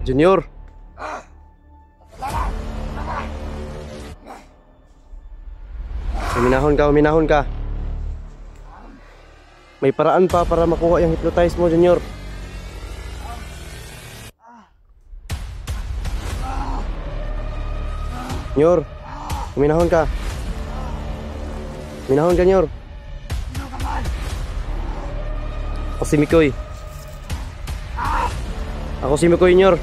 Junior. Uminahon ka. May paraan pa para makuha yung hypnotize mo, Junior. Junior, uminahon ka. Uminahon ka, Junior. Ako si Mikoy. Junior.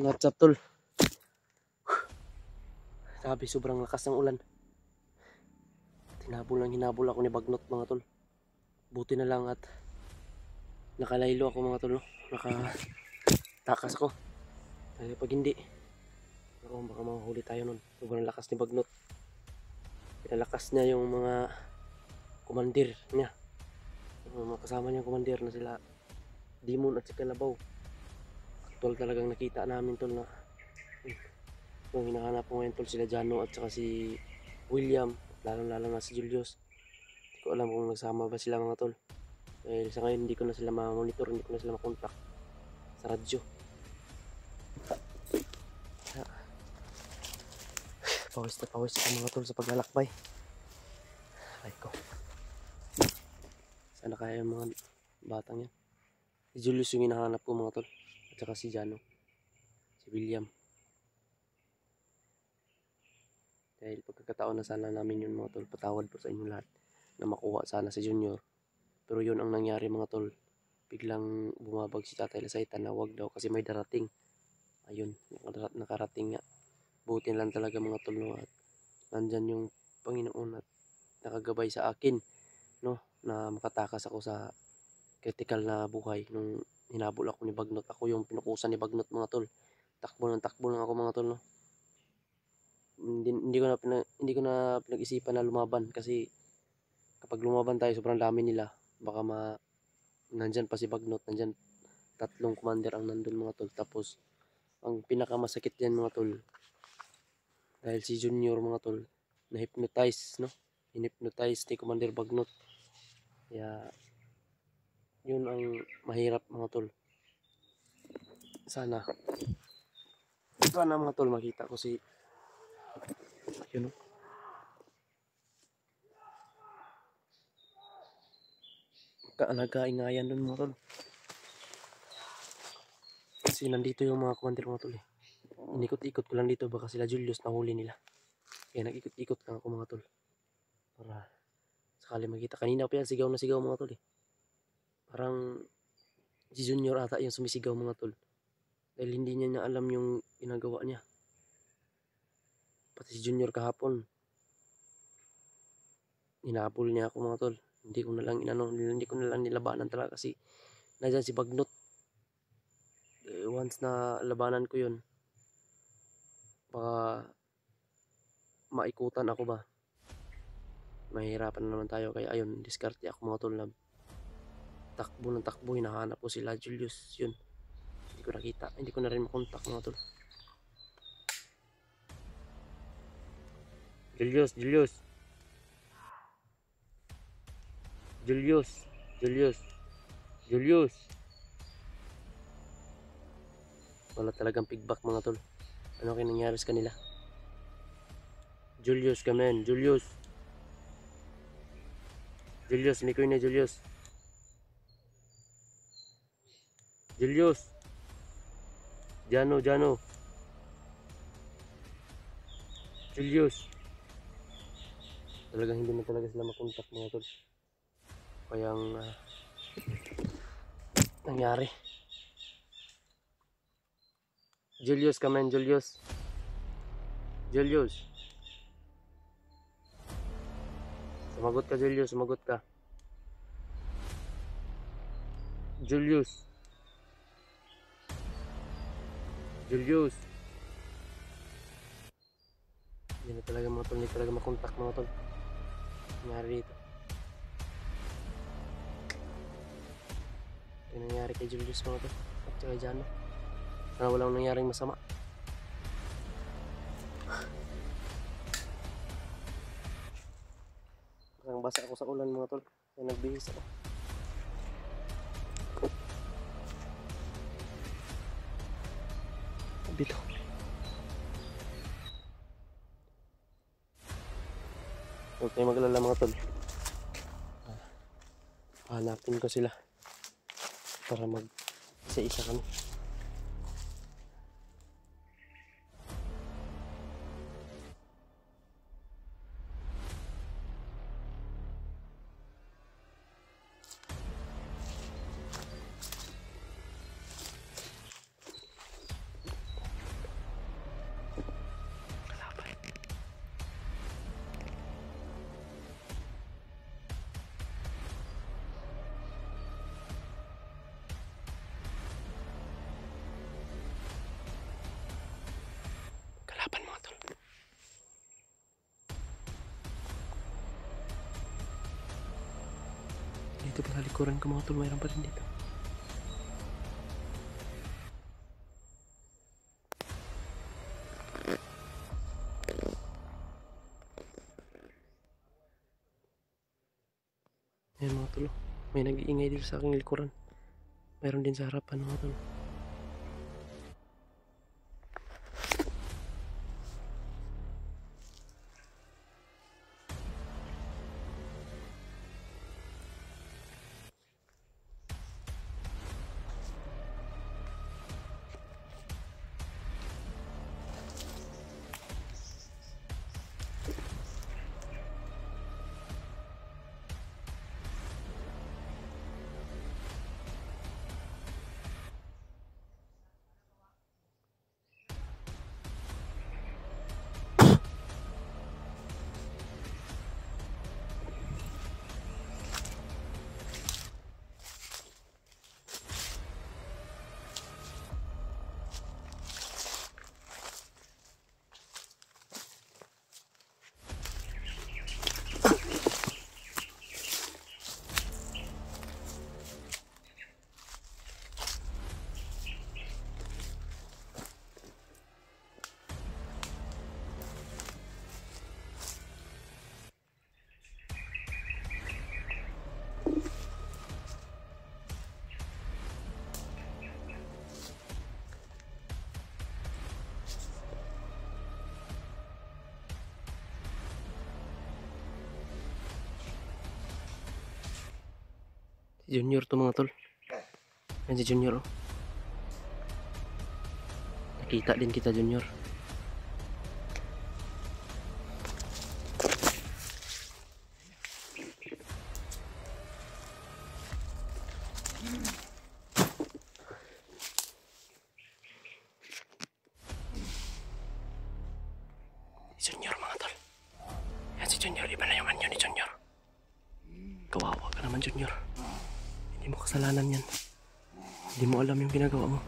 What's up, tol? Sabi, sobrang lakas ng ulan. Hinabol ako ni Bagnot, mga tol. Buti na lang at nakalaylo ako, mga tol, no? Nakatakas ako. Dahil pag hindi, pero baka mahuli tayo nun. Sobrang lakas ni Bagnot. Pinalakas niya yung mga kumandir niya. Yung mga kasama niya kumandir na sila Demon at si Kalabaw. Actual talagang nakita namin, tol, na yung hinahanap ko ngayon, tol, sila Jano at saka si William, lalo na si Julius. Hindi ko alam kung nagsama ba sila, mga tol. Dahil sa ngayon hindi ko na sila ma-monitor, hindi ko na sila makontak sa radyo. Pawis ako, mga tol, sa paglalakbay. Ay ko. Sana kaya yung mga batang yan. Si Julius yung hinahanap ko, mga tol. At saka si Jano. Si William. Dahil pagkakataon na sana namin yun, mga tol. Patawad po sa inyo lahat na makuha sana si Junior. Pero yun ang nangyari, mga tol. Biglang bumabag si Tatay Lasaitan na wag daw kasi may darating. Ayun, nakarating nga. Buti lang talaga, mga tol, no? At nandyan yung Panginoon at nakagabay sa akin, no? Na makatakas ako sa critical na buhay nung hinabol ako ni Bagnot. Ako yung pinukusan ni Bagnot, mga tol. Takbo lang ako, mga tol, no? Hindi ko na pinag-isipan na lumaban kasi kapag lumaban tayo sobrang dami nila, baka nandyan pa si Bagnot, nandyan 3 commander ang nandun, mga tol. Tapos ang pinakamasakit diyan, mga tol, dahil si Junior, mga tol, na-hypnotize, no? In-hypnotize ni Commander Bagnot. Kaya yun ang mahirap, mga tol. Sana mga tol, makita ko si yun, no? Nag-kaingayan dun, mga tol. Kasi nandito yung mga commander, mga tol, eh. Inikot-ikot ko lang dito, baka sila Julius nahuli nila. Kaya nag-ikot-ikot lang ako, mga tol, para sakali makita. Kanina pa yan, sigaw na sigaw, mga tol, eh. Parang si Junior ata yung sumisigaw, mga tol. Dahil hindi niya alam yung ginagawa niya. Pati si Junior kahapon, hinabol niya ako, mga tol. Hindi ko na lang nilabanan talaga kasi nandyan si Bagnot. Once na labanan ko yun, baka maikutan ako ba. Mahirapan na naman tayo. Kaya ayun, diskarte ako, mga tol, na takbo, hinahanap ko sila Julius. Yun, hindi ko nakita, hindi ko na rin makontak, mga tol. Julius. Wala talagang feedback, mga tol. Ano kaya nangyari sa kanila? Julius, kamen. Julius, Mikoy na Julius. Jano. Julius. Talagang hindi na talaga sila makontak, mga tol. Kaya ang nangyari. Julius, kamen. Julius. Sumagot ka, Julius. Julius. Hindi na talaga, mga tol. Hindi talaga makontak, mga tol. Nangyari dito. Ito nangyari kay Julius, mga tol. At kay Jano. Sana walang nangyaring masama. basa ako sa ulan mga tol. Kaya nagbihis ako. Dito. Huwag tayo maglala mga tol. Hanapin ko sila para mag isa-isa kami. Kalaban mga tol. Dito pala likuran ko mga tol, mayroon pa rin dito. Ayan mga tol, may nag-iingay dito sa aking likuran. Mayroon din sa harapan mga tol. Si Junior to mga tol. Yan si Junior oh. Nakita din kita Junior. Si Junior mga tol. Yan si Junior, iba na yung anyo ni Junior. Kawawa ka naman Junior. Hindi mo kasalanan yan. Hindi mo alam yung ginagawa mo.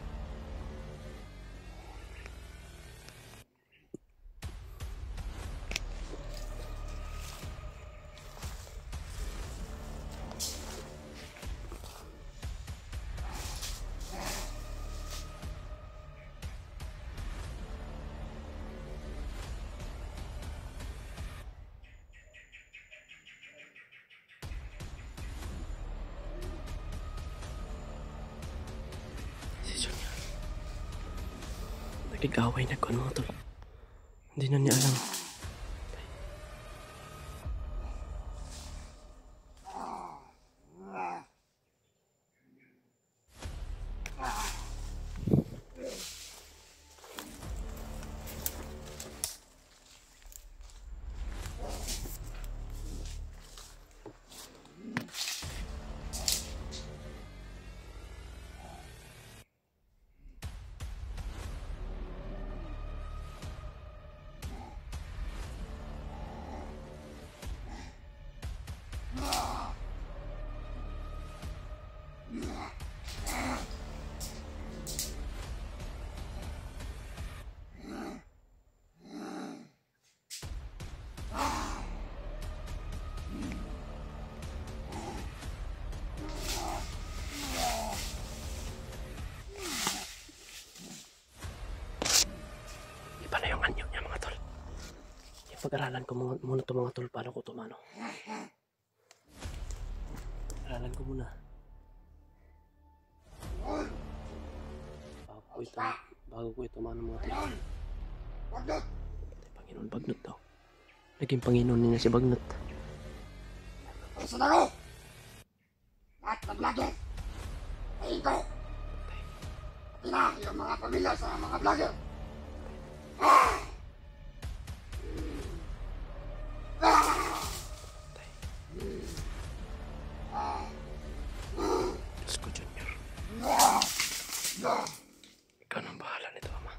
Nag-away na ko mga tol. Hindi na niya alam. Iba na yung anyo niya mga tol. Pag-aralan ko muna ito mga tol, paano ko tumano. Aralan ko muna. Bago ko ito mga tol. Panginoon Bagnot daw. Naging Panginoon niya si Bagnot. Alisin ako! Lahat ng vlogger! Tayin ko! Pati na yung mga pamilya sa mga vlogger! Diyos ko, Junior. Ikaw nang bahala nito, Ama.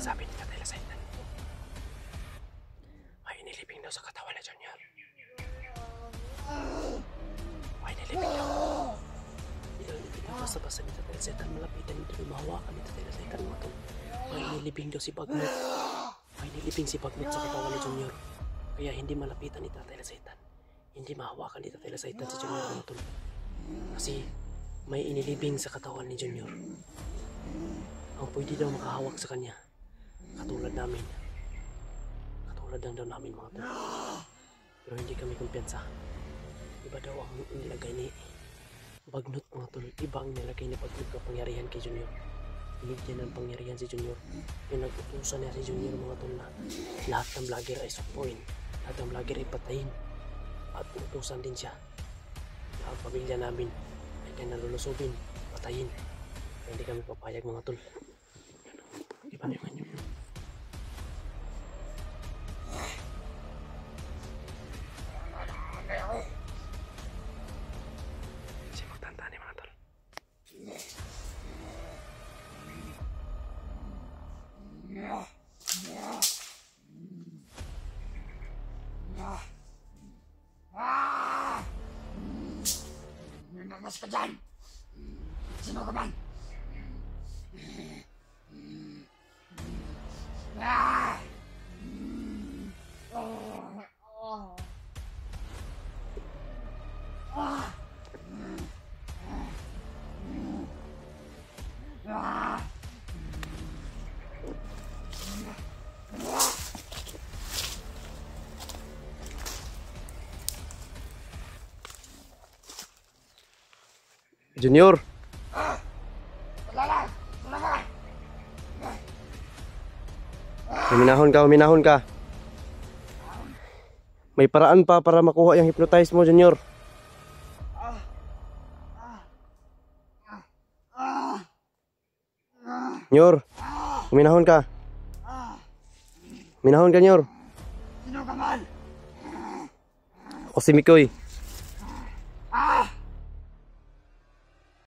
Sabi ni Tatay Lasaitan, may inilibing daw sa katawan ni Junior. May inilibing daw. Hindi daw basta-basta ni Tatay Lasaitan malapitan nito, mahawakan ni Tatay Lasaitan mga tol. May inilibing daw si Bagnot. May inilibing si Bagnot sa katawan ni Junior. Kaya hindi malapitan ni Tatay Lasaitan. Hindi mahawakan ni Tatay Lasaitan si Junior mga tol. Kasi may inilibing sa katawan ni Junior. Ang pwede daw makahawak sa kanya. Katulad namin. Katulad lang daw namin mga tol. Pero hindi kami kumpiyansa. Iba daw ang nilagay ni Bagnot mga tol. Iba ang nilagay ni Bagnot na pangyarihan kay Junior. Binigyan ng pangyarihan si Junior. Pinag-utusan niya si Junior mga tol na lahat ng vlogger ay sukpuin. Lahat ng vlogger ay patayin. At utusan din siya na ang pamilya namin ay kaya nalulusubin, patayin. Kaya hindi kami papayag mga tol. Iba naman yun. Kasi magtanda ni mga tol. Nanamas ka dyan! Sino ka man? Junior! Huminahon ka. May paraan pa para makuha yung hypnotize mo, Junior. Junior, huminahon ka. Huminahon ka, Junior. Sino ka man? Ako si Mikoy.